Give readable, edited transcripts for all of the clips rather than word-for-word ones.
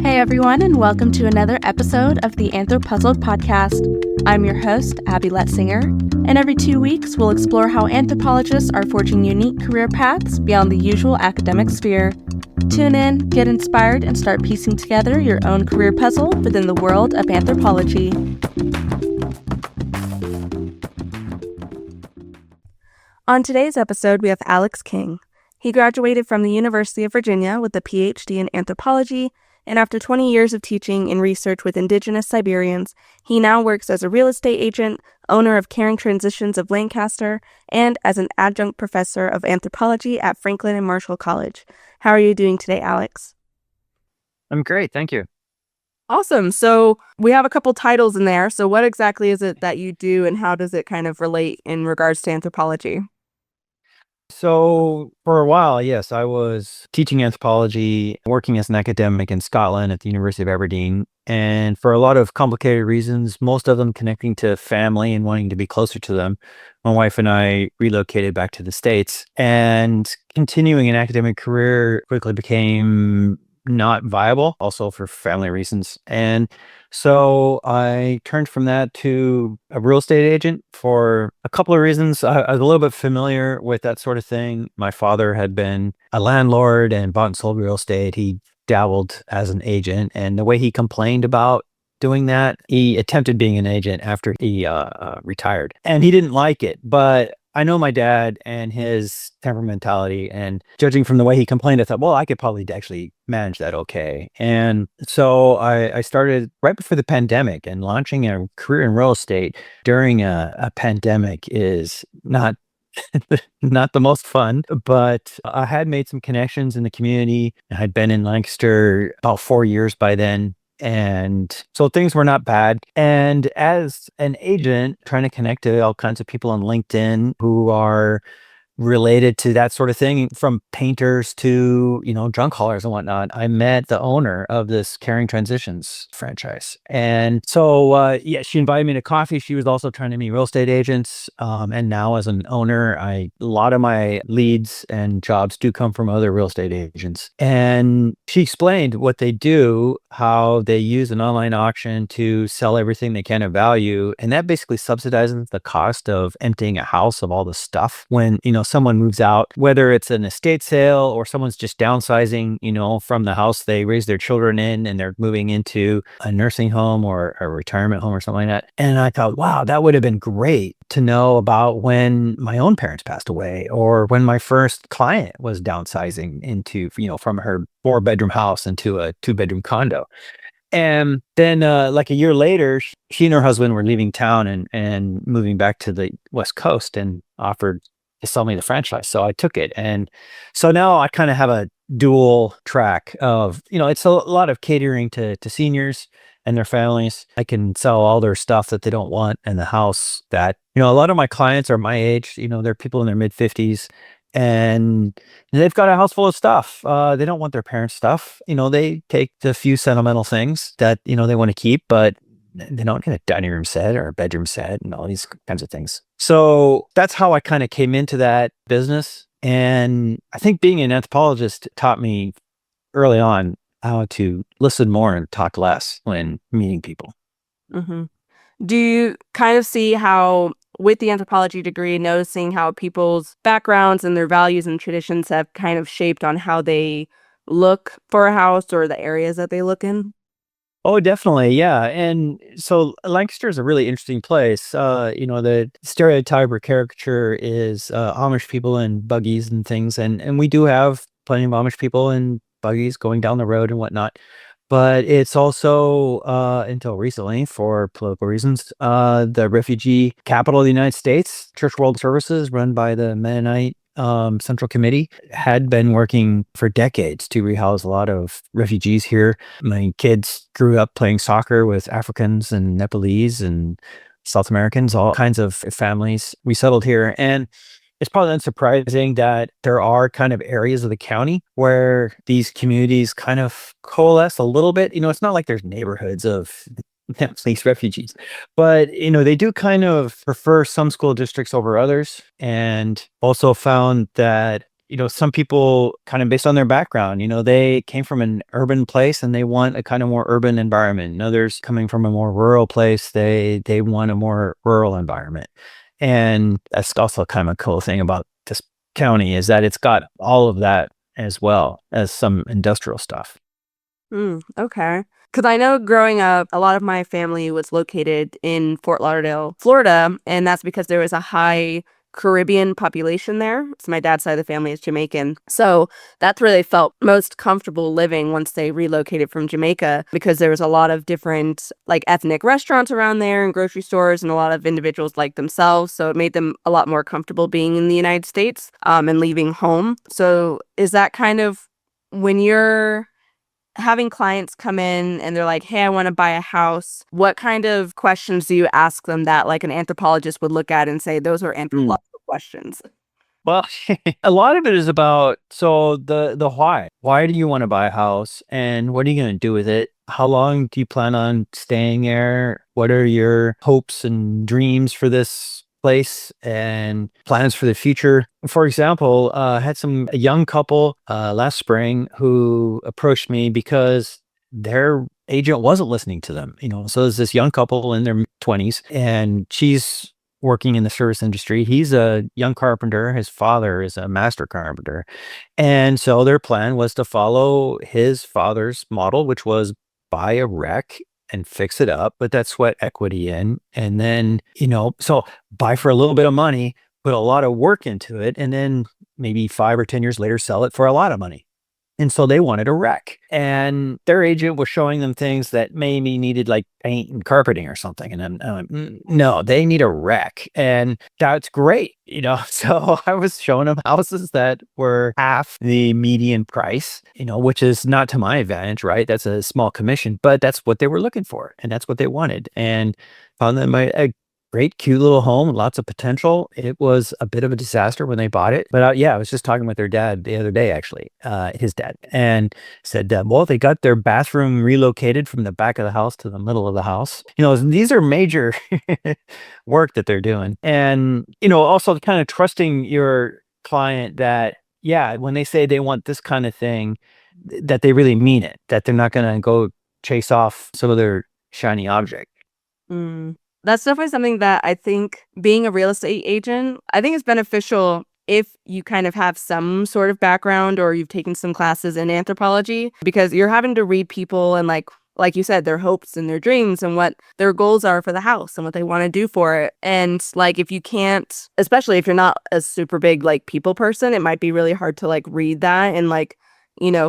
Hey everyone, and welcome to another episode of the AnthroPuzzled podcast. I'm your host, Abby Letzinger, and every 2 weeks we'll explore how anthropologists are forging unique career paths beyond the usual academic sphere. Tune in, get inspired, and start piecing together your own career puzzle within the world of anthropology. On today's episode, we have Alex King. He graduated from the University of Virginia with a PhD in anthropology, and after 20 years of teaching and research with indigenous Siberians, he now works as a real estate agent, owner of Caring Transitions of Lancaster, and as an adjunct professor of anthropology at Franklin and Marshall College. How are you doing today, Alex? I'm great, thank you. Awesome. So we have a couple titles in there. So what exactly is it that you do, and how does it kind of relate in regards to anthropology? So for a while, yes, I was teaching anthropology, working as an academic in Scotland at the University of Aberdeen. And for a lot of complicated reasons, most of them connecting to family and wanting to be closer to them, my wife and I relocated back to the States. And continuing an academic career quickly became not viable, also for family reasons. And so I turned from that to a real estate agent for a couple of reasons. I was a little bit familiar with that sort of thing. My father had been a landlord and bought and sold real estate. He dabbled as an agent, and the way he complained about doing that, he attempted being an agent after he retired, and he didn't like it. But I know my dad and his temperamentality, and judging from the way he complained, I thought, well, I could probably actually manage that okay. And so I started right before the pandemic, and launching a career in real estate during a pandemic is not not the most fun, but I had made some connections in the community. I had been in Lancaster about 4 years by then. And so things were not bad. And as an agent, trying to connect to all kinds of people on LinkedIn who are related to that sort of thing, from painters to, drunk haulers and whatnot, I met the owner of this Caring Transitions franchise. And so, she invited me to coffee. She was also trying to meet real estate agents. And now as an owner, a lot of my leads and jobs do come from other real estate agents. And she explained what they do, how they use an online auction to sell everything they can of value. And that basically subsidizes the cost of emptying a house of all the stuff when, someone moves out, whether it's an estate sale or someone's just downsizing, from the house they raised their children in, and they're moving into a nursing home or a retirement home or something like that. And I thought, wow, that would have been great to know about when my own parents passed away, or when my first client was downsizing into, from her 4-bedroom house into a 2-bedroom condo. And then like a year later, she and her husband were leaving town and moving back to the West Coast, and offered to sell me the franchise. So I took it. And so now I kind of have a dual track of, it's a lot of catering to seniors and their families. I can sell all their stuff that they don't want in the house. That, a lot of my clients are my age, they're people in their mid 50s, and they've got a house full of stuff. They don't want their parents' stuff. They take the few sentimental things that, they want to keep, but they don't get a dining room set or a bedroom set and all these kinds of things. So that's how I kind of came into that business. And I think being an anthropologist taught me early on how to listen more and talk less when meeting people. Mm-hmm. Do you kind of see how, with the anthropology degree, noticing how people's backgrounds and their values and traditions have kind of shaped on how they look for a house or the areas that they look in? Oh, definitely. Yeah. And so Lancaster is a really interesting place. The stereotype or caricature is Amish people in buggies and things. And we do have plenty of Amish people in buggies going down the road and whatnot. But it's also, until recently, for political reasons, the refugee capital of the United States. Church World Services, run by the Mennonite Central Committee, had been working for decades to rehouse a lot of refugees here. My kids grew up playing soccer with Africans and Nepalese and South Americans, all kinds of families. We settled here, and it's probably unsurprising that there are kind of areas of the county where these communities kind of coalesce a little bit. It's not like there's neighborhoods of these refugees, but they do kind of prefer some school districts over others. And also found that some people kind of based on their background, they came from an urban place and they want a kind of more urban environment. And others coming from a more rural place, they want a more rural environment. And that's also kind of a cool thing about this county is that it's got all of that as well as some industrial stuff. Okay. Because I know growing up, a lot of my family was located in Fort Lauderdale, Florida, and that's because there was a high Caribbean population there. So my dad's side of the family is Jamaican. So that's where they felt most comfortable living once they relocated from Jamaica because there was a lot of different like ethnic restaurants around there and grocery stores and a lot of individuals like themselves. So it made them a lot more comfortable being in the United States and leaving home. So is that kind of when you're having clients come in and they're like, hey, I want to buy a house, what kind of questions do you ask them that like an anthropologist would look at and say, those are anthropological questions? Well, a lot of it is about the why. Why do you want to buy a house and what are you going to do with it? How long do you plan on staying there? What are your hopes and dreams for this place and plans for the future? For example, I had a young couple last spring who approached me because their agent wasn't listening to them. So there's this young couple in their 20s and she's working in the service industry. He's a young carpenter. His father is a master carpenter. And so their plan was to follow his father's model, which was buy a wreck and fix it up, but that's sweat equity in. And then, so buy for a little bit of money, put a lot of work into it, and then maybe 5 or 10 years later, sell it for a lot of money. And so they wanted a wreck. And their agent was showing them things that maybe needed like paint and carpeting or something. And I'm like, no, they need a wreck. And that's great. So I was showing them houses that were half the median price, which is not to my advantage, right? That's a small commission, but that's what they were looking for. And that's what they wanted. And found them a great, cute little home, lots of potential. It was a bit of a disaster when they bought it. But I was just talking with their dad the other day, actually, his dad, and said, well, they got their bathroom relocated from the back of the house to the middle of the house. These are major work that they're doing. And, also kind of trusting your client that, yeah, when they say they want this kind of thing, that they really mean it, that they're not going to go chase off some other shiny object. Mm. That's definitely something that I think being a real estate agent, I think is beneficial if you kind of have some sort of background or you've taken some classes in anthropology because you're having to read people and like you said, their hopes and their dreams and what their goals are for the house and what they want to do for it. And like if you can't, especially if you're not a super big like people person, it might be really hard to like read that and like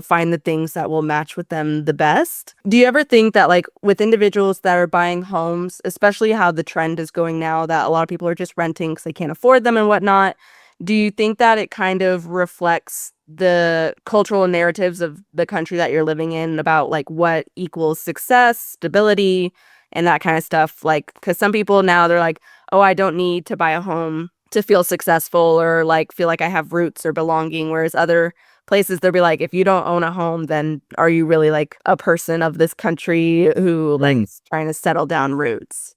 find the things that will match with them the best. Do you ever think that like with individuals that are buying homes, especially how the trend is going now that a lot of people are just renting because they can't afford them and whatnot, do you think that it kind of reflects the cultural narratives of the country that you're living in about like what equals success, stability, and that kind of stuff? Like, because some people now they're like, oh, I don't need to buy a home to feel successful or like feel like I have roots or belonging, whereas other places they'll be like, if you don't own a home, then are you really like a person of this country who like is trying to settle down roots?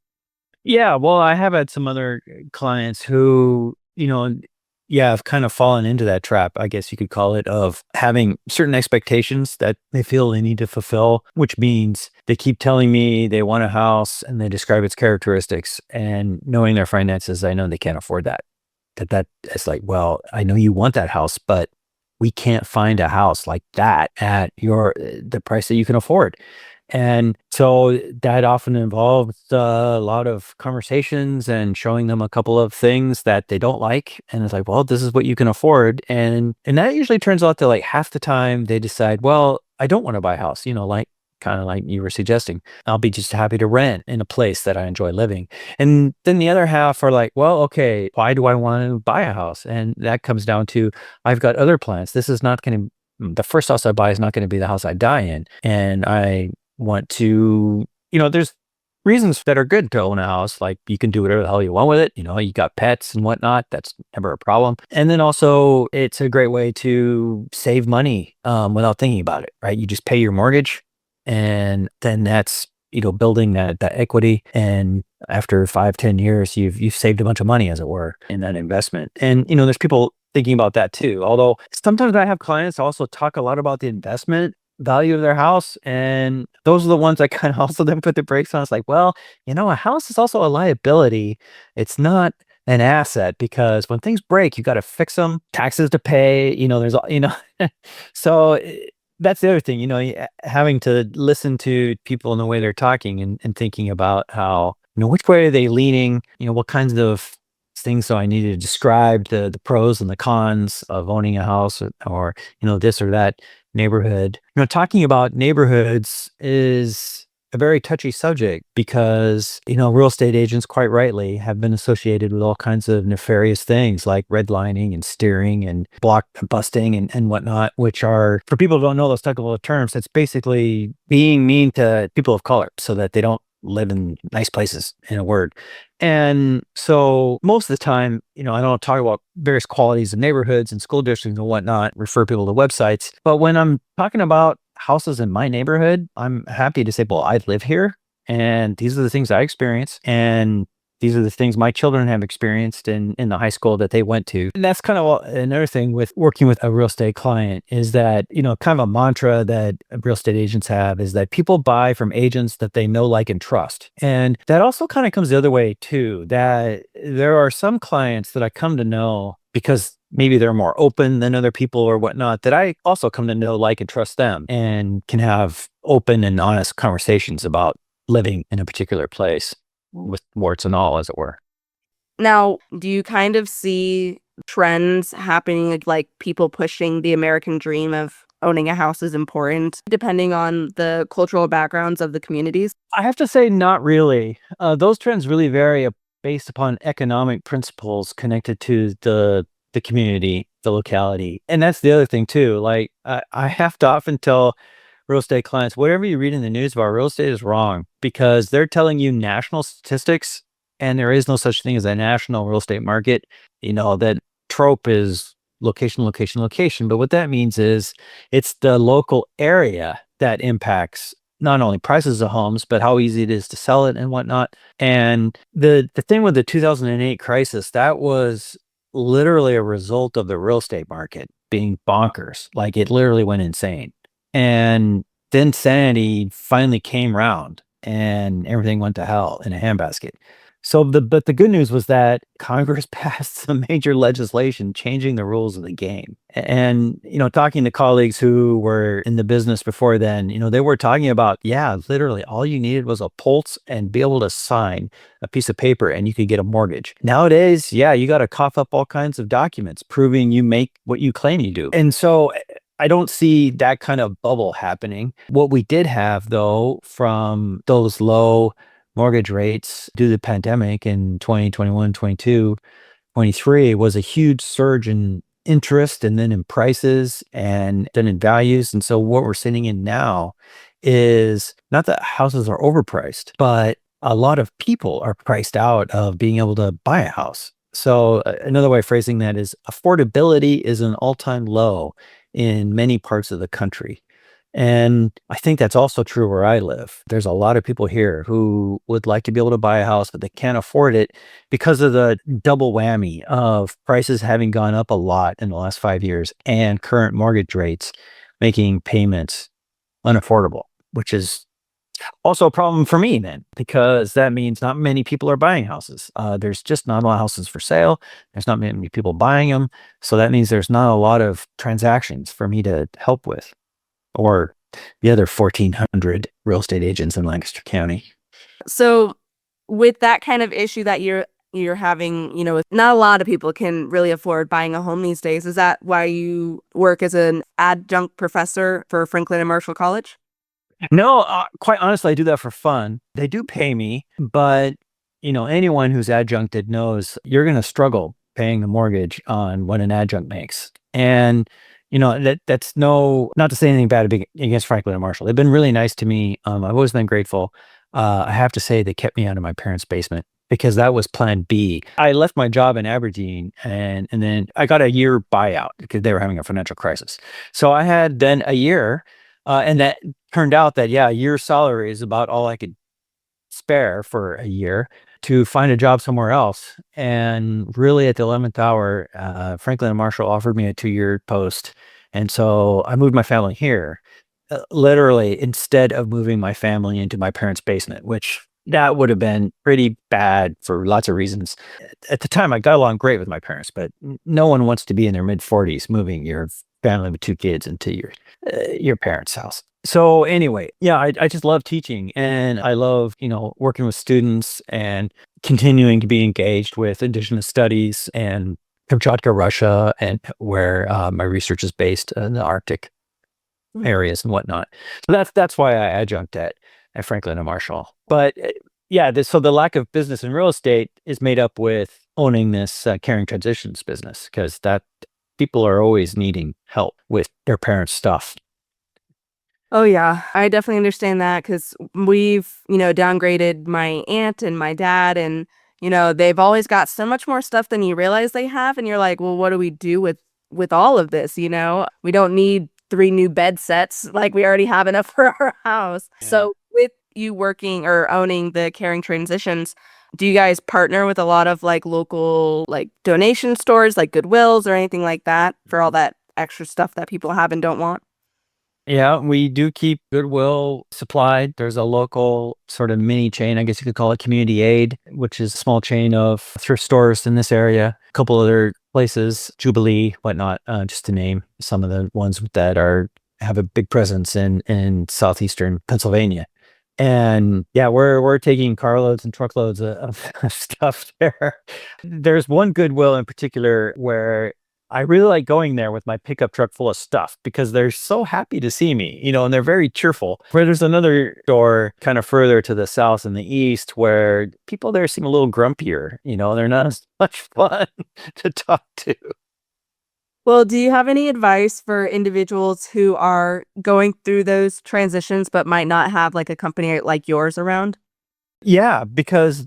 Yeah, well, I have had some other clients who, have kind of fallen into that trap, I guess you could call it, of having certain expectations that they feel they need to fulfill, which means they keep telling me they want a house and they describe its characteristics. And knowing their finances, I know they can't afford that. That it's like, well, I know you want that house, but we can't find a house like that at the price that you can afford. And so that often involves a lot of conversations and showing them a couple of things that they don't like. And it's like, well, this is what you can afford. And that usually turns out to like half the time they decide, well, I don't want to buy a house, like kind of like you were suggesting. I'll be just happy to rent in a place that I enjoy living. And then the other half are like, well, okay, why do I want to buy a house? And that comes down to, I've got other plans. This is not going to, the first house I buy is not going to be the house I die in. And I want to, there's reasons that are good to own a house. Like you can do whatever the hell you want with it. You got pets and whatnot. That's never a problem. And then also it's a great way to save money without thinking about it, right? You just pay your mortgage and then that's, building that equity. And after 5-10 years, you've saved a bunch of money, as it were, in that investment. And, there's people thinking about that too. Although sometimes I have clients also talk a lot about the investment value of their house. And those are the ones I kind of also then put the brakes on. It's like, well, a house is also a liability. It's not an asset because when things break, you got to fix them, taxes to pay, so that's the other thing, having to listen to people in the way they're talking and thinking about how, which way are they leaning, what kinds of things so I need to describe the pros and the cons of owning a house or this or that neighborhood. Talking about neighborhoods is a very touchy subject because, real estate agents quite rightly have been associated with all kinds of nefarious things like redlining and steering and block busting and whatnot, which are, for people who don't know those technical terms, it's basically being mean to people of color so that they don't live in nice places, in a word. And so most of the time, I don't talk about various qualities of neighborhoods and school districts and whatnot, refer people to websites. But when I'm talking about houses in my neighborhood, I'm happy to say, well, I live here and these are the things I experience. And these are the things my children have experienced in the high school that they went to. And that's kind of another thing with working with a real estate client is that, kind of a mantra that real estate agents have is that people buy from agents that they know, like, and trust. And that also kind of comes the other way too, that there are some clients that I come to know because maybe they're more open than other people or whatnot, that I also come to know, like, and trust them and can have open and honest conversations about living in a particular place with warts and all, as it were. Now, do you kind of see trends happening, like people pushing the American dream of owning a house is important, depending on the cultural backgrounds of the communities? I have to say, not really. Those trends really vary based upon economic principles connected to the community, the locality, and that's the other thing too. Like I have to often tell real estate clients, whatever you read in the news about real estate is wrong because they're telling you national statistics, and there is no such thing as a national real estate market. That trope is location, location, location. But what that means is it's the local area that impacts not only prices of homes, but how easy it is to sell it and whatnot. And the thing with the 2008 crisis, that was literally a result of the real estate market being bonkers. Like it literally went insane. And then sanity finally came round and everything went to hell in a handbasket. But the good news was that Congress passed some major legislation changing the rules of the game. And, talking to colleagues who were in the business before then, they were talking about, yeah, literally all you needed was a pulse and be able to sign a piece of paper and you could get a mortgage. Nowadays, yeah, you got to cough up all kinds of documents proving you make what you claim you do. And so I don't see that kind of bubble happening. What we did have, though, from those low mortgage rates due to the pandemic in 2021, 22, 23 was a huge surge in interest and then in prices and then in values. And so what we're sitting in now is not that houses are overpriced, but a lot of people are priced out of being able to buy a house. So another way of phrasing that is affordability is an all-time low in many parts of the country. And I think that's also true where I live. There's a lot of people here who would like to be able to buy a house, but they can't afford it because of the double whammy of prices having gone up a lot in the last 5 years and current mortgage rates making payments unaffordable, which is also a problem for me then, because that means not many people are buying houses. There's just not a lot of houses for sale. There's not many people buying them. So that means there's not a lot of transactions for me to help with, or the other 1,400 real estate agents in Lancaster County. So, with that kind of issue that you're having, not a lot of people can really afford buying a home these days. Is that why you work as an adjunct professor for Franklin and Marshall College? No, quite honestly, I do that for fun. They do pay me, but anyone who's adjuncted knows you're going to struggle paying the mortgage on what an adjunct makes. And that's not to say anything bad against Franklin and Marshall. They've been really nice to me. I've always been grateful. I have to say they kept me out of my parents' basement because that was plan B. I left my job in Aberdeen and then I got a year buyout because they were having a financial crisis. So I had then a year, and that turned out that, yeah, a year's salary is about all I could spare for a year. to find a job somewhere else. And really at the 11th hour, Franklin and Marshall offered me a 2-year post. And so I moved my family here, literally instead of moving my family into my parents' basement, which that would have been pretty bad for lots of reasons. At the time, I got along great with my parents, but no one wants to be in their mid-40s moving your family with 2 kids into your parents' house. So anyway, yeah, I just love teaching, and I love, working with students and continuing to be engaged with Indigenous studies and Kamchatka, Russia, and where my research is based in the Arctic areas and whatnot. So that's why I adjunct at Franklin and Marshall. But yeah, so the lack of business in real estate is made up with owning this caring transitions business, because that people are always needing help with their parents' stuff. Oh, yeah. I definitely understand that because we've, downgraded my aunt and my dad, and, they've always got so much more stuff than you realize they have. And you're like, well, what do we do with all of this? We don't need 3 new bed sets. Like, we already have enough for our house. Yeah. So, with you working or owning the Caring Transitions, do you guys partner with a lot of like local, like donation stores, like Goodwills or anything like that for all that extra stuff that people have and don't want? Yeah, we do keep Goodwill supplied. There's a local sort of mini chain, I guess you could call it Community Aid, which is a small chain of thrift stores in this area. A couple other places, Jubilee, whatnot, just to name some of the ones that have a big presence in southeastern Pennsylvania. And yeah, we're taking carloads and truckloads of stuff there. There's one Goodwill in particular where I really like going there with my pickup truck full of stuff because they're so happy to see me, and they're very cheerful. Where there's another store kind of further to the south and the east where people there seem a little grumpier, they're not as much fun to talk to. Well, do you have any advice for individuals who are going through those transitions but might not have like a company like yours around? Yeah, because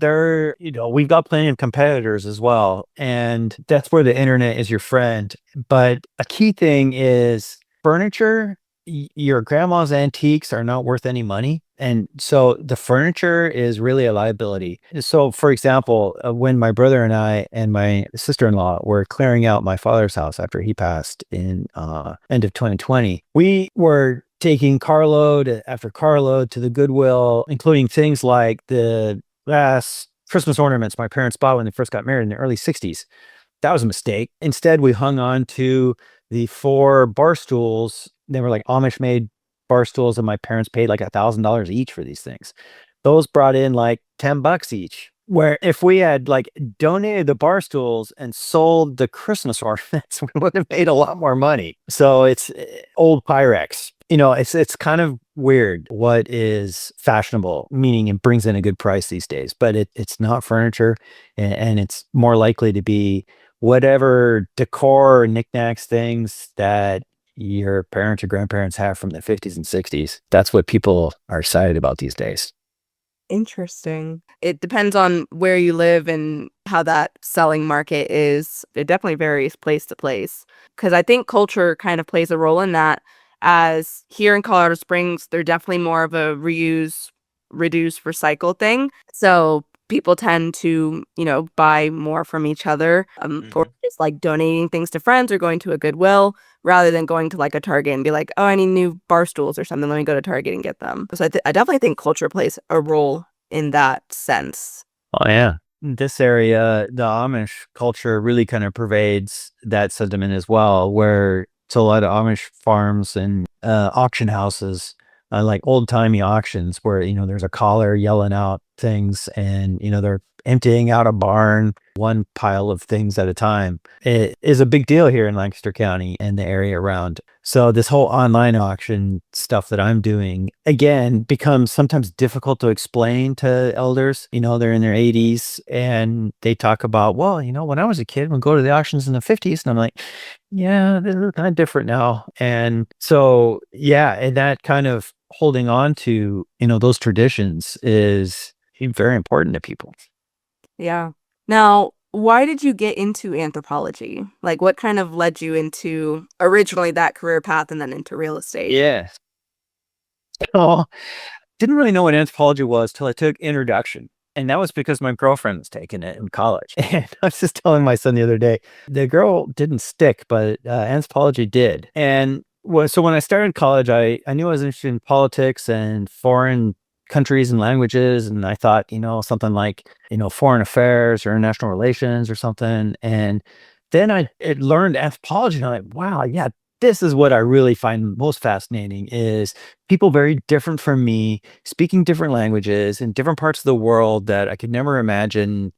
we've got plenty of competitors as well. And that's where the internet is your friend. But a key thing is furniture. Your grandma's antiques are not worth any money. And so the furniture is really a liability. So, for example, when my brother and I and my sister-in-law were clearing out my father's house after he passed in end of 2020, we were taking carload after carload to the Goodwill, including things like the last Christmas ornaments my parents bought when they first got married in the early 60s. That was a mistake. Instead, we hung on to the 4 bar stools. They were like Amish made bar stools, and my parents paid like $1,000 each for these things. Those brought in like $10 each. Where if we had like donated the bar stools and sold the Christmas ornaments, we would have made a lot more money. So it's old Pyrex. It's kind of weird what is fashionable, meaning it brings in a good price these days, but it's not furniture, and it's more likely to be whatever decor, knickknacks, things that your parents or grandparents have from the 50s and 60s. That's what people are excited about these days. Interesting. It depends on where you live and how that selling market is. It definitely varies place to place. Because I think culture kind of plays a role in that. As here in Colorado Springs, they're definitely more of a reuse, reduce, recycle thing. So people tend to, buy more from each other, or just like donating things to friends or going to a Goodwill rather than going to like a Target and be like, oh, I need new bar stools or something. Let me go to Target and get them. So I definitely think culture plays a role in that sense. Oh, yeah. This area, the Amish culture really kind of pervades that sentiment as well, where it's a lot of Amish farms and auction houses, like old timey auctions where, there's a caller yelling out things, and, they're emptying out a barn, one pile of things at a time. It is a big deal here in Lancaster County and the area around. So this whole online auction stuff that I'm doing, again, becomes sometimes difficult to explain to elders. They're in their 80s and they talk about, well, when I was a kid, we'd go to the auctions in the 50s. And I'm like, yeah, this is kind of different now. And so, yeah, and that kind of holding on to, those traditions is very important to people. Yeah. Now, why did you get into anthropology? Like, what kind of led you into originally that career path and then into real estate? Yeah. So didn't really know what anthropology was till I took introduction. And that was because my girlfriend was taking it in college. And I was just telling my son the other day, the girl didn't stick, but anthropology did. And so when I started college, I knew I was interested in politics and foreign countries and languages. And I thought, something like, foreign affairs or international relations or something. And then I learned anthropology, and I'm like, wow, yeah, this is what I really find most fascinating is people very different from me, speaking different languages in different parts of the world that I could never imagine.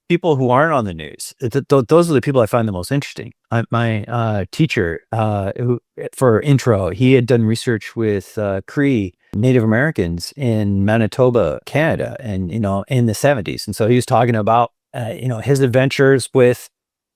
People who aren't on the news. Those are the people I find the most interesting. My teacher, for intro, he had done research with Cree Native Americans in Manitoba, Canada, and in the 70s. And so he was talking about his adventures with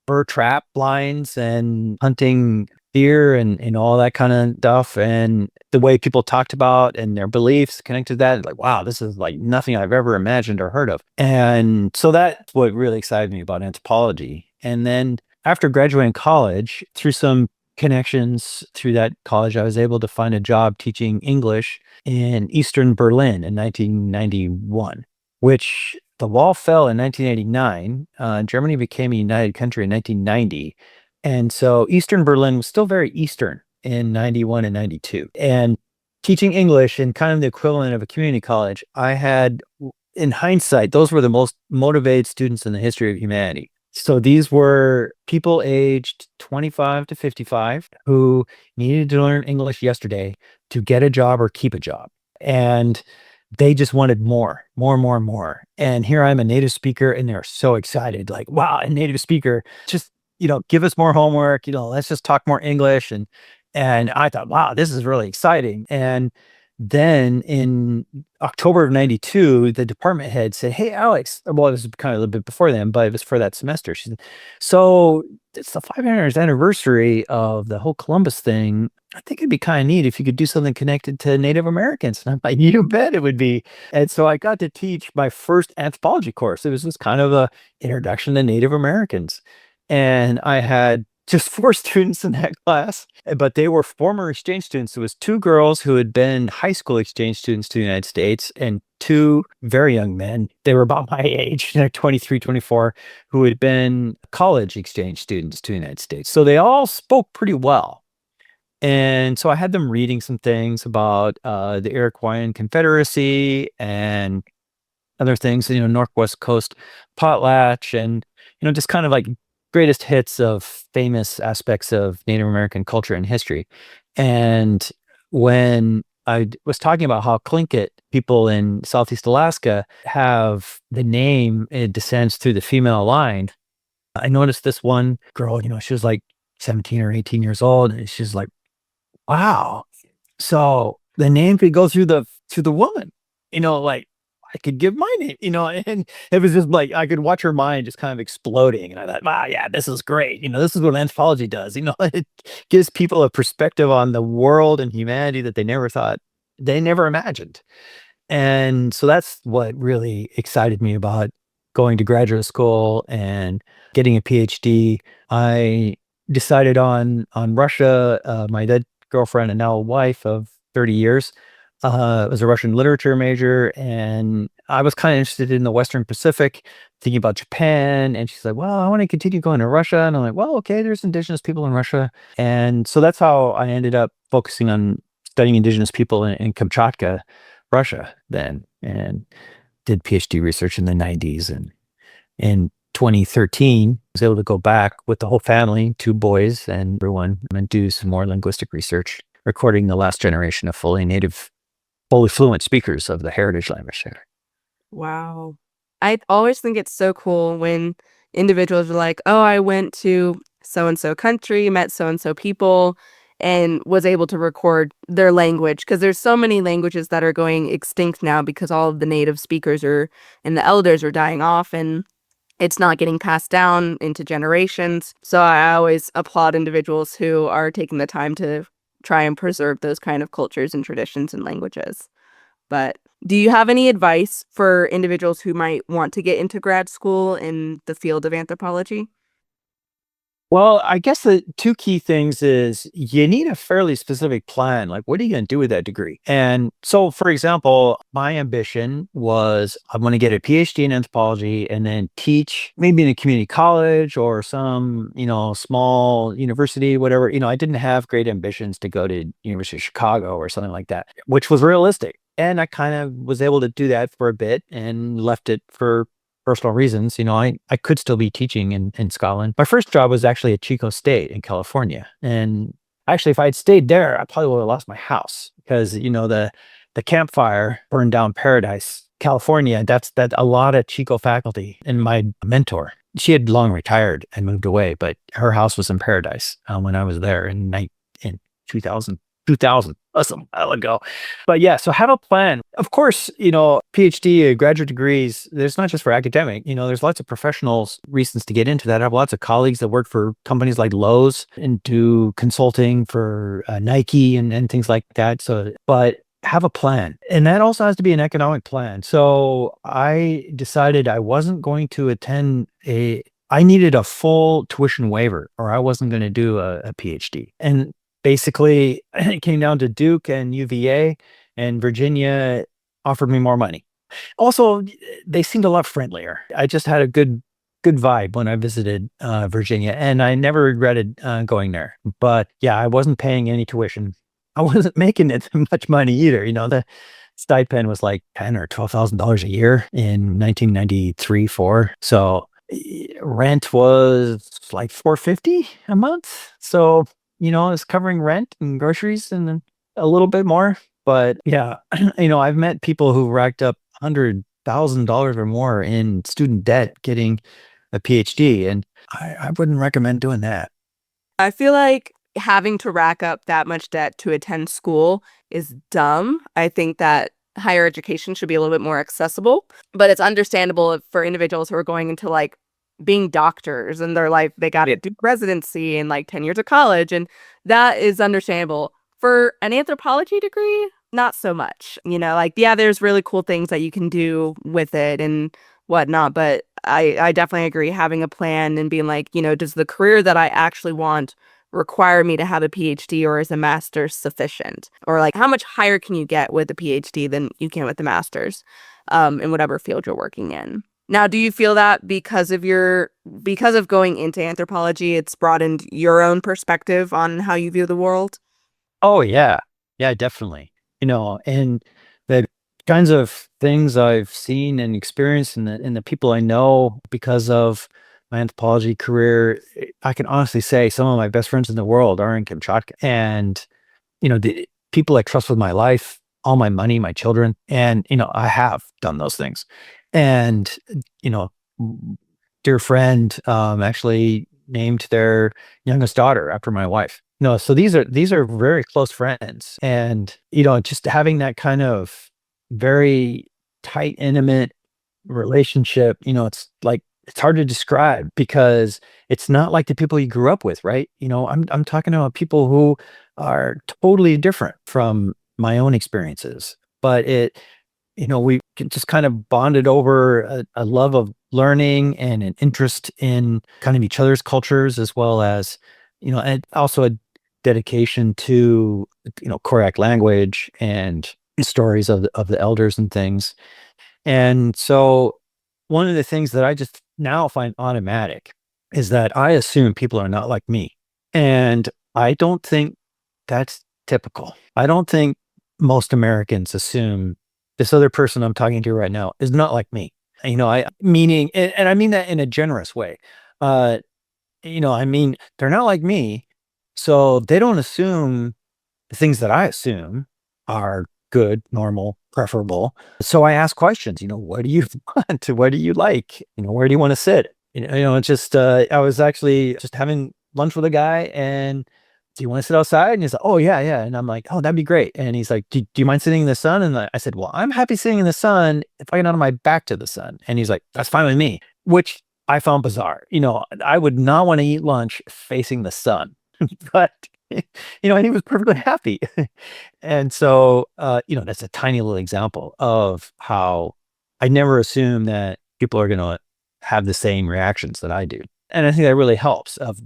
fur trap lines and hunting deer and all that kind of stuff, and the way people talked about and their beliefs connected to that, like, wow, this is like nothing I've ever imagined or heard of. And so that's what really excited me about anthropology. And then after graduating college, through some connections through that college, I was able to find a job teaching English in Eastern Berlin in 1991, which the wall fell in 1989. Germany became a united country in 1990. And so Eastern Berlin was still very Eastern in 91 and 92. And teaching English in kind of the equivalent of a community college, in hindsight, those were the most motivated students in the history of humanity. So these were people aged 25 to 55 who needed to learn English yesterday to get a job or keep a job. And they just wanted more, more, more, more. And here I'm a native speaker, and they're so excited, like, wow, a native speaker, just, give us more homework, let's just talk more English. And I thought, wow, this is really exciting. And then in October of 92, the department head said, hey, Alex, well, it was kind of a little bit before then, but it was for that semester. She said, so it's the 500th anniversary of the whole Columbus thing. I think it'd be kind of neat if you could do something connected to Native Americans. And I'm like, you bet it would be. And so I got to teach my first anthropology course. It was just kind of a introduction to Native Americans. And I had just 4 students in that class, but they were former exchange students. It was 2 girls who had been high school exchange students to the United States and 2 very young men. They were about my age, 23, 24, who had been college exchange students to the United States. So they all spoke pretty well. And so I had them reading some things about the Iroquoian Confederacy and other things, Northwest Coast potlatch, and, just kind of like greatest hits of famous aspects of Native American culture and history. And when I was talking about how Tlingit people in Southeast Alaska have the name, it descends through the female line. I noticed this one girl, she was like 17 or 18 years old, and she's like, wow. So the name could go through the woman, like I could give my name, and it was just like I could watch her mind just kind of exploding. And I thought, wow, yeah, this is great. This is what anthropology does. It gives people a perspective on the world and humanity that they never imagined. And so that's what really excited me about going to graduate school and getting a PhD. I decided on Russia. My dead girlfriend and now wife of 30 years was a Russian literature major, and I was kind of interested in the Western Pacific, thinking about Japan. And she's like, well, I want to continue going to Russia. And I'm like, well, okay, there's indigenous people in Russia. And so that's how I ended up focusing on studying indigenous people in Kamchatka, Russia then, and did PhD research in the 90s. And in 2013, I was able to go back with the whole family, 2 boys and everyone, and do some more linguistic research, recording the last generation of fully fluent speakers of the heritage language there. Wow. I always think it's so cool when individuals are like, oh, I went to so and so country, met so and so people, and was able to record their language. Because there's so many languages that are going extinct now because all of the native speakers and the elders are dying off, and it's not getting passed down into generations. So I always applaud individuals who are taking the time to try and preserve those kind of cultures and traditions and languages. But do you have any advice for individuals who might want to get into grad school in the field of anthropology? Well, I guess the two key things is you need a fairly specific plan. Like, what are you going to do with that degree? And so, for example, my ambition was I'm going to get a PhD in anthropology and then teach maybe in a community college or some, small university, whatever. I didn't have great ambitions to go to University of Chicago or something like that, which was realistic. And I kind of was able to do that for a bit and left it for personal reasons. I could still be teaching in Scotland. My first job was actually at Chico State in California. And actually, if I had stayed there, I probably would have lost my house because, the campfire burned down Paradise, California. That a lot of Chico faculty and my mentor. She had long retired and moved away, but her house was in Paradise when I was there in 2000. 2000. That's a while ago. But yeah, so have a plan. Of course, PhD, graduate degrees, there's not just for academic, there's lots of professionals reasons to get into that. I have lots of colleagues that work for companies like Lowe's and do consulting for Nike and things like that. So, but have a plan. And that also has to be an economic plan. So I decided I wasn't going to I needed a full tuition waiver or I wasn't going to do a PhD. And basically, it came down to Duke and UVA, and Virginia offered me more money. Also, they seemed a lot friendlier. I just had a good vibe when I visited Virginia, and I never regretted going there. But yeah, I wasn't paying any tuition. I wasn't making it much money either. The stipend was like $10,000 or $12,000 a year in 1993, four. So rent was like $450 a month. So it's covering rent and groceries and then a little bit more. But yeah, I've met people who racked up $100,000 or more in student debt getting a PhD, and I wouldn't recommend doing that. I feel like having to rack up that much debt to attend school is dumb. I think that higher education should be a little bit more accessible, but it's understandable for individuals who are going into like being doctors and their life, they got to do residency and like 10 years of college, and that is understandable. For an anthropology degree, not so much. Like, yeah, there's really cool things that you can do with it and whatnot, but I definitely agree having a plan and being like, does the career that I actually want require me to have a PhD or is a master's sufficient? Or like how much higher can you get with a PhD than you can with a master's in whatever field you're working in? Now, do you feel that because of going into anthropology, it's broadened your own perspective on how you view the world? Oh yeah. Yeah, definitely. And the kinds of things I've seen and experienced and the people I know because of my anthropology career, I can honestly say some of my best friends in the world are in Kamchatka. And, the people I trust with my life, all my money, my children, and, I have done those things. And, you know, dear friend actually named their youngest daughter after my wife. No, so these are very close friends, and just having that kind of very tight, intimate relationship. It's hard to describe because it's not like the people you grew up with, right? I'm talking about people who are totally different from my own experiences, but we just kind of bonded over a love of learning and an interest in kind of each other's cultures, as well as, and also a dedication to, Koryak language and stories of the elders and things. And so one of the things that I just now find automatic is that I assume people are not like me. And I don't think that's typical. I don't think most Americans assume this other person I'm talking to right now is not like me. I meaning, and I mean that in a generous way. Uh, I mean, they're not like me. So they don't assume the things that I assume are good, normal, preferable. So I ask questions, what do you want? What do you like? Where do you want to sit? It's just, I was actually just having lunch with a guy and do you want to sit outside? And he's like, oh yeah, yeah. And I'm like, oh, that'd be great. And he's like, do you mind sitting in the sun? And I said, well, I'm happy sitting in the sun if I get out of my back to the sun. And he's like, that's fine with me, which I found bizarre. I would not want to eat lunch facing the sun, but and he was perfectly happy. And so, that's a tiny little example of how I never assume that people are going to have the same reactions that I do. And I think that really helps of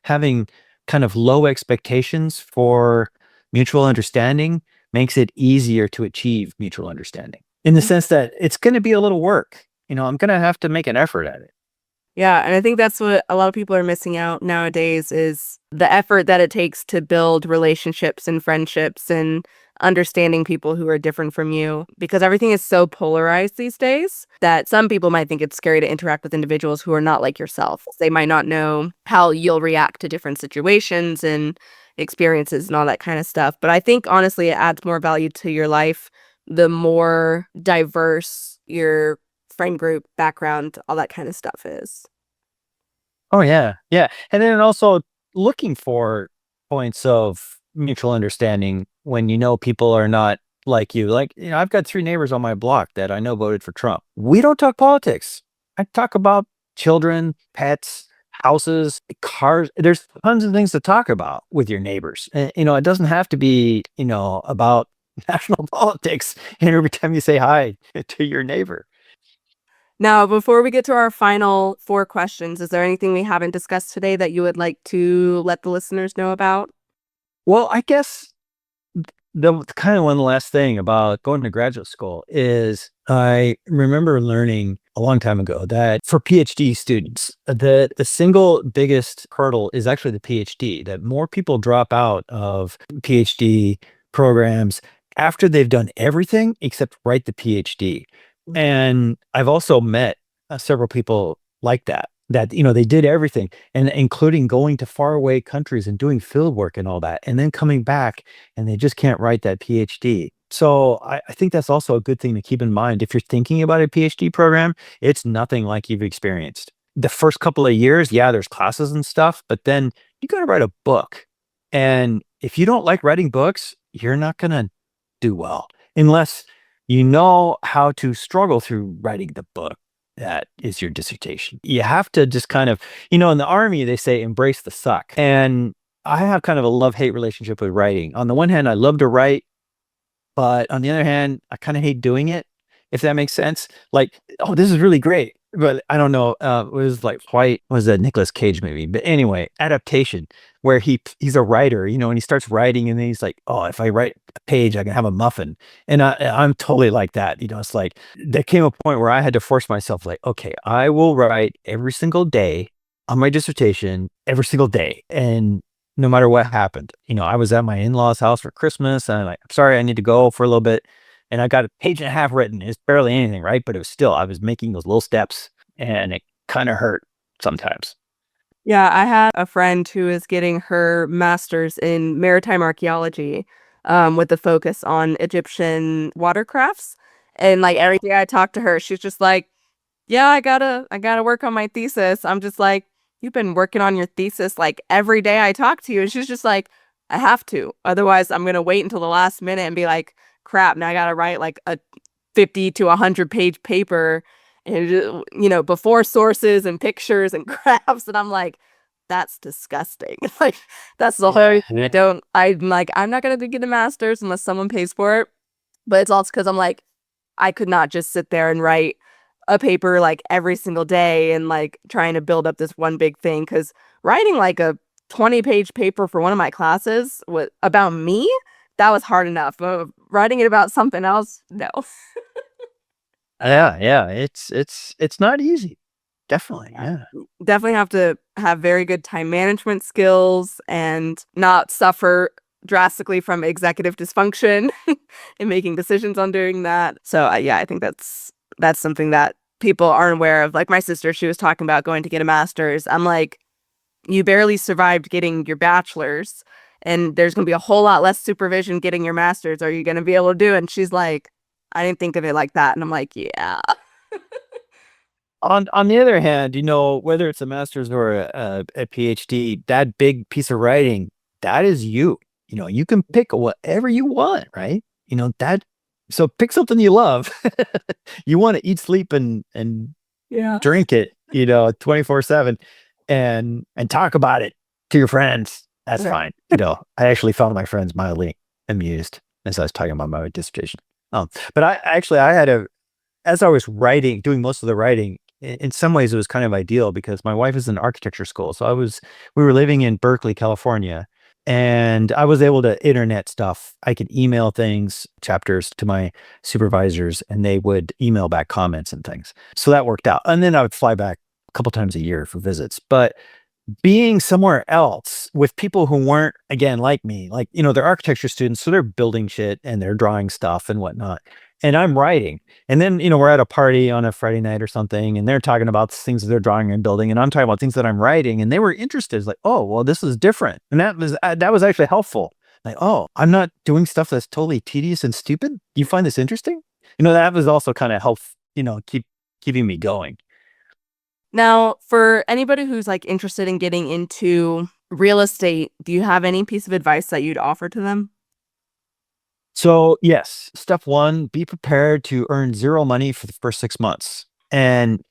having kind of low expectations for mutual understanding makes it easier to achieve mutual understanding in the sense that it's going to be a little work. I'm going to have to make an effort at it. Yeah, and I think that's what a lot of people are missing out nowadays is the effort that it takes to build relationships and friendships and understanding people who are different from you because everything is so polarized these days that some people might think it's scary to interact with individuals who are not like yourself. They might not know how you'll react to different situations and experiences and all that kind of stuff. But I think honestly it adds more value to your life the more diverse your friend group, background, all that kind of stuff is. Oh yeah, yeah. And then also looking for points of mutual understanding when people are not like you. Like, I've got 3 neighbors on my block that I know voted for Trump. We don't talk politics. I talk about children, pets, houses, cars. There's tons of things to talk about with your neighbors. And, it doesn't have to be, about national politics every time you say hi to your neighbor. Now, before we get to our final 4 questions, is there anything we haven't discussed today that you would like to let the listeners know about? Well, I guess the kind of one last thing about going to graduate school is I remember learning a long time ago that for PhD students, the single biggest hurdle is actually the PhD, that more people drop out of PhD programs after they've done everything except write the PhD. And I've also met several people like that they did everything, and including going to faraway countries and doing field work and all that, and then coming back and they just can't write that PhD. So I think that's also a good thing to keep in mind. If you're thinking about a PhD program, it's nothing like you've experienced. The first couple of years, yeah, there's classes and stuff, but then you got to write a book. And if you don't like writing books, you're not going to do well unless you know how to struggle through writing the book that is your dissertation. You have to just kind of, in the army, they say embrace the suck. And I have kind of a love-hate relationship with writing. On the one hand, I love to write, but on the other hand, I kind of hate doing it, if that makes sense. Like, oh, this is really great. But I don't know. It was like was a Nicolas Cage movie. But anyway, adaptation, where he's a writer, and he starts writing and then he's like, oh, if I write a page, I can have a muffin. And I'm totally like that. It's like there came a point where I had to force myself, like, okay, I will write every single day on my dissertation every single day. And no matter what happened, I was at my in-laws' house for Christmas and I'm like, I'm sorry, I need to go for a little bit. And I got a page and a half written. It's barely anything, right? But it was still, I was making those little steps and it kind of hurt sometimes. Yeah, I had a friend who is getting her master's in maritime archaeology, with a focus on Egyptian watercrafts. And like every day I talk to her, she's just like, yeah, I gotta work on my thesis. I'm just like, you've been working on your thesis like every day I talk to you. And she's just like, I have to. Otherwise, I'm gonna wait until the last minute and be like, crap, now I gotta write like a 50 to 100-page paper and before sources and pictures and graphs. And I'm like, that's disgusting. Like, that's the whole I'm like, I'm not gonna get a master's unless someone pays for it. But it's also because I'm like, I could not just sit there and write a paper like every single day and like trying to build up this one big thing. Because writing like a 20-page paper for one of my classes about me, that was hard enough. Writing it about something else, no. Yeah. It's not easy. Definitely. Yeah. Definitely have to have very good time management skills and not suffer drastically from executive dysfunction in making decisions on doing that. So yeah, I think that's something that people aren't aware of. Like my sister, she was talking about going to get a master's. I'm like, you barely survived getting your bachelor's, and there's going to be a whole lot less supervision getting your master's. Are you going to be able to do it? And she's like, I didn't think of it like that. And I'm like, yeah. On the other hand, whether it's a master's or a PhD, that big piece of writing, that is you. You can pick whatever you want, right? So pick something you love. You want to eat, sleep, and Yeah. drink it, 24/7 and talk about it to your friends. That's Right. fine. I actually found my friends mildly amused as I was talking about my dissertation. But I had as I was writing, doing most of the writing, in some ways it was kind of ideal because my wife is in architecture school. So we were living in Berkeley, California, and I was able to internet stuff. I could email things, chapters to my supervisors, and they would email back comments and things. So that worked out. And then I would fly back a couple times a year for visits. But being somewhere else with people who weren't, again, like me, like, they're architecture students, so they're building shit and they're drawing stuff and whatnot. And I'm writing. And then, we're at a party on a Friday night or something, and they're talking about things that they're drawing and building, and I'm talking about things that I'm writing, and they were interested. It's like, oh, well, this is different. And that was actually helpful. Like, oh, I'm not doing stuff that's totally tedious and stupid. You find this interesting? That was also kind of help, keeping me going. Now, for anybody who's like interested in getting into real estate, do you have any piece of advice that you'd offer to them? So, yes, step one, be prepared to earn zero money for the first 6 months. And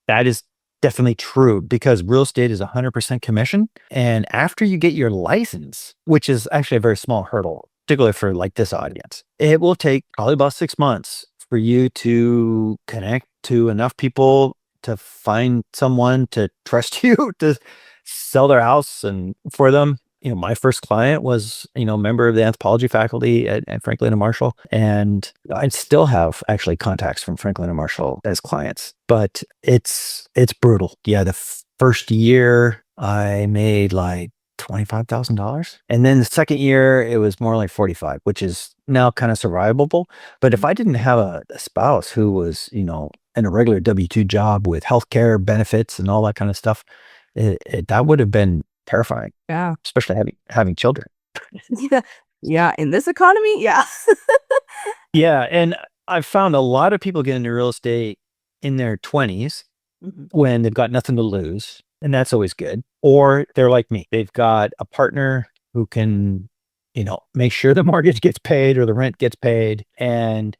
that is definitely true because real estate is 100% commission. And after you get your license, which is actually a very small hurdle, particularly for like this audience, it will take probably about 6 months for you to connect to enough people to find someone to trust you to sell their house and for them. My first client was, a member of the anthropology faculty at Franklin and Marshall. And I still have actually contacts from Franklin and Marshall as clients, but it's brutal. Yeah. The first year I made like $25,000. And then the second year it was more like 45, which is now kind of survivable. But if I didn't have a spouse who was, in a regular W-2 job with healthcare benefits and all that kind of stuff, that would have been terrifying. Yeah. Especially having children. Yeah. Yeah. In this economy, yeah. Yeah, and I've found a lot of people get into real estate in their 20s Mhm. when they've got nothing to lose, and that's always good. Or they're like me. They've got a partner who can, make sure the mortgage gets paid or the rent gets paid and,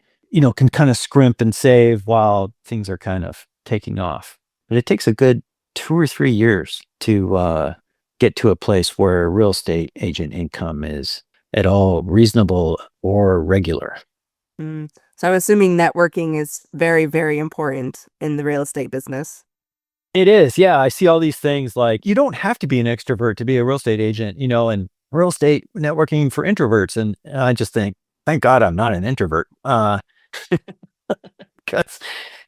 can kind of scrimp and save while things are kind of taking off. But it takes a good 2 or 3 years to get to a place where real estate agent income is at all reasonable or regular. Mm. So I'm assuming networking is very, very important in the real estate business. It is. Yeah. I see all these things like you don't have to be an extrovert to be a real estate agent, and real estate networking for introverts. And I just think, thank God I'm not an introvert. Because,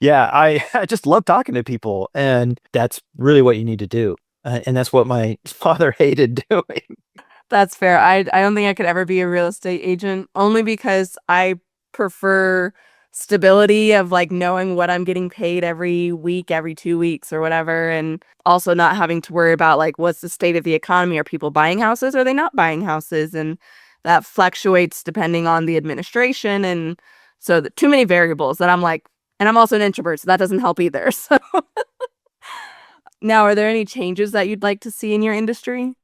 yeah, I just love talking to people. And that's really what you need to do. And that's what my father hated doing. That's fair. I don't think I could ever be a real estate agent only because I prefer stability of like knowing what I'm getting paid every week, every 2 weeks or whatever, and also not having to worry about like what's the state of the economy. Are people buying houses? Are they not buying houses? And that fluctuates depending on the administration. And so too many variables that I'm like, and I'm also an introvert, so that doesn't help either. So now, are there any changes that you'd like to see in your industry?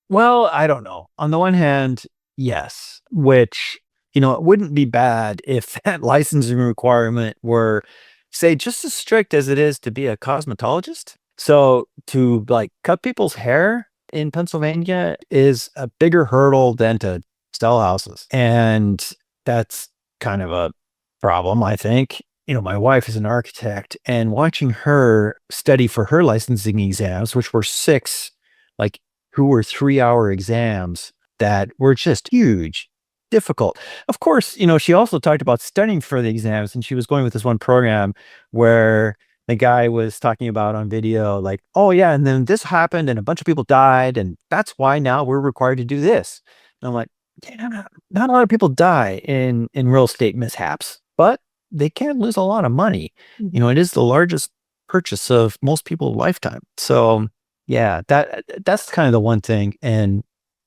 Well, I don't know. On the one hand, yes, which, it wouldn't be bad if that licensing requirement were, say, just as strict as it is to be a cosmetologist. So to like cut people's hair in Pennsylvania is a bigger hurdle than to sell houses. And that's kind of a problem, I think. My wife is an architect, and watching her study for her licensing exams, which were six, like 2 or 3 hour exams that were just huge, difficult. Of course, she also talked about studying for the exams, and she was going with this one program where the guy was talking about on video, like, oh, yeah, and then this happened, and a bunch of people died, and that's why now we're required to do this. And I'm like, yeah, not a lot of people die in real estate mishaps, but they can lose a lot of money. It is the largest purchase of most people's lifetime. So yeah, that's kind of the one thing, and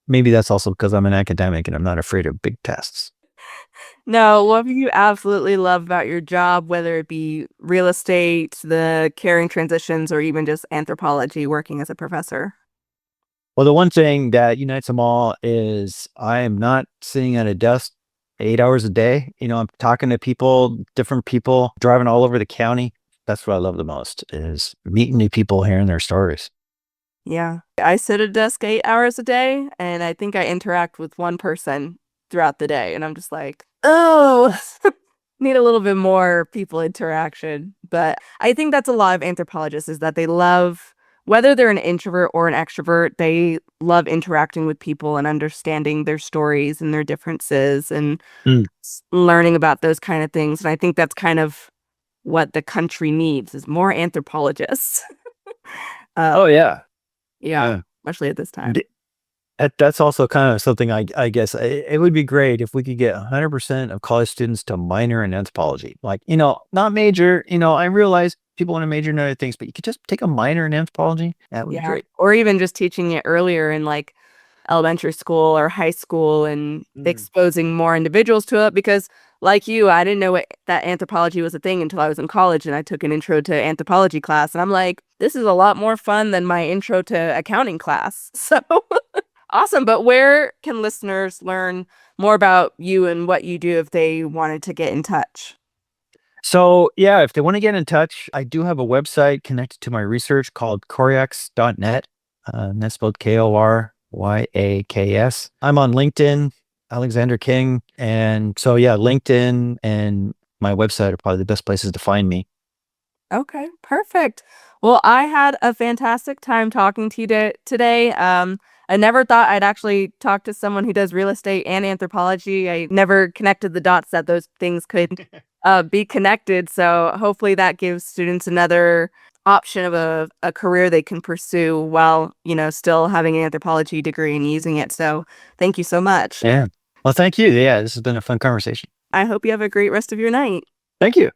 maybe that's also because I'm an academic and I'm not afraid of big tests. No, what do you absolutely love about your job, whether it be real estate, the caring transitions, or even just anthropology, working as a professor? Well, the one thing that unites them all is I am not sitting at a desk 8 hours a day. I'm talking to people, different people, driving all over the county. That's what I love the most is meeting new people, hearing their stories. Yeah. I sit at a desk 8 hours a day, and I think I interact with one person throughout the day. And I'm just like, oh, need a little bit more people interaction. But I think that's a lot of anthropologists, is that they love, whether they're an introvert or an extrovert, they love interacting with people and understanding their stories and their differences and Mm. learning about those kind of things. And I think that's kind of what the country needs, is more anthropologists. Oh, yeah. Yeah, especially at this time. That's also kind of something I guess it would be great if we could get 100% of college students to minor in anthropology. Like, not major, I realize people want to major in other things, but you could just take a minor in anthropology. That would be Yeah. great. Or even just teaching it earlier in like elementary school or high school and exposing more individuals to it. Because like you, I didn't know that anthropology was a thing until I was in college and I took an intro to anthropology class. And I'm like, this is a lot more fun than my intro to accounting class. So awesome. But where can listeners learn more about you and what you do if they wanted to get in touch? So, yeah, if they want to get in touch, I do have a website connected to my research called koryax.net. And that's spelled Koryaks. I'm on LinkedIn, Alexander King. And so, yeah, LinkedIn and my website are probably the best places to find me. Okay, perfect. Well, I had a fantastic time talking to you today. I never thought I'd actually talk to someone who does real estate and anthropology. I never connected the dots that those things could be connected. So hopefully that gives students another option of a career they can pursue while, still having an anthropology degree and using it. So thank you so much. Yeah. Well, thank you. Yeah, this has been a fun conversation. I hope you have a great rest of your night. Thank you.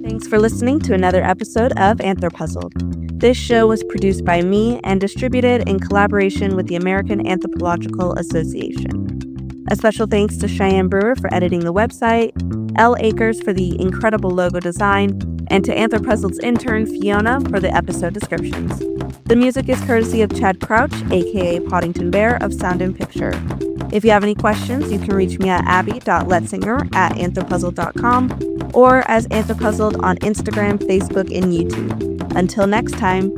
Thanks for listening to another episode of AnthroPuzzled. This show was produced by me and distributed in collaboration with the American Anthropological Association. A special thanks to Cheyenne Brewer for editing the website, L. Akers for the incredible logo design, and to AnthroPuzzled's intern Fiona for the episode descriptions. The music is courtesy of Chad Crouch, aka Poddington Bear of Sound and Picture. If you have any questions, you can reach me at abby.letzinger@anthropuzzled.com or as AnthroPuzzled on Instagram, Facebook, and YouTube. Until next time.